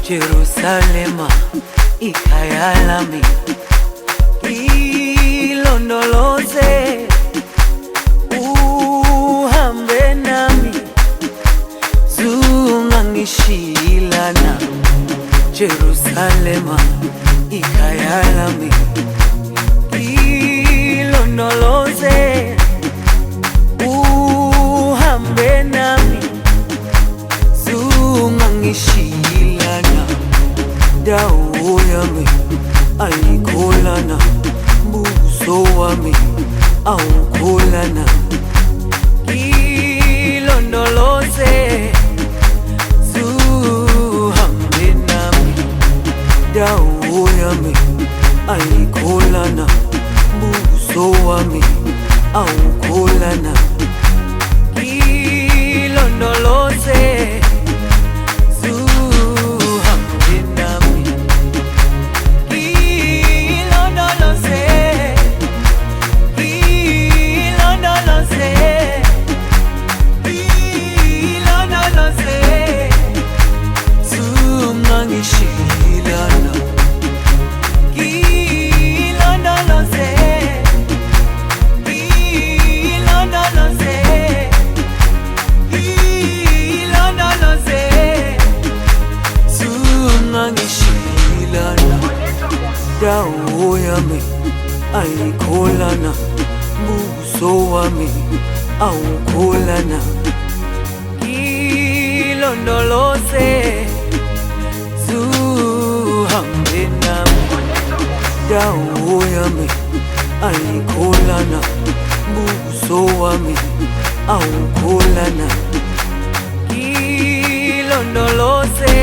Jerusalema ikhaya lami, ilondoloze uhambe nami, zungangishilana. Jerusalema ikhaya lami, ilondoloze uhambe nami, zungangishilana. Dawo yami ayikholana, buso wami awukholana. Ilondoloze zuhambe nami, dawo yami ayikholana, buso wami awukholana. Ilondoloze dawo yami ayikholana, buso wami awukholana. Ilondoloze zuhambe nami, dawo yami ayikholana, buso wami awukholana. Ilondoloze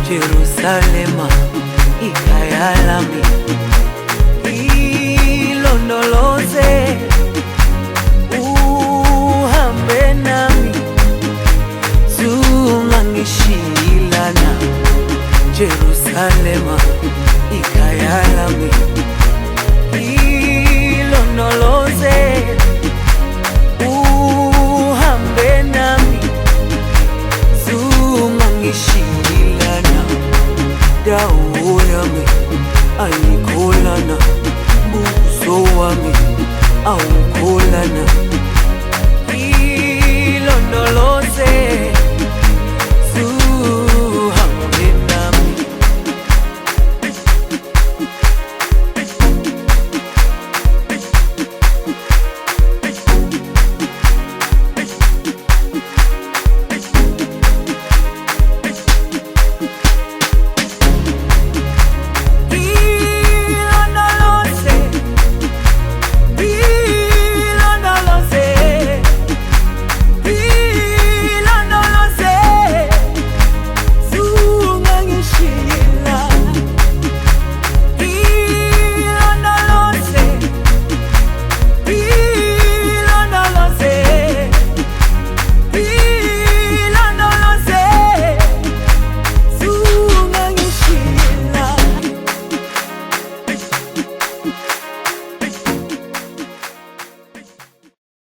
Jerusalema ikhaya lami, ilondoloze uhambe nami, zungangishilana. Jerusalema ikhaya lami, ilondoloze uhambe nami, zungangishilana. Dawo yami ayikholana, buso wami awukholana.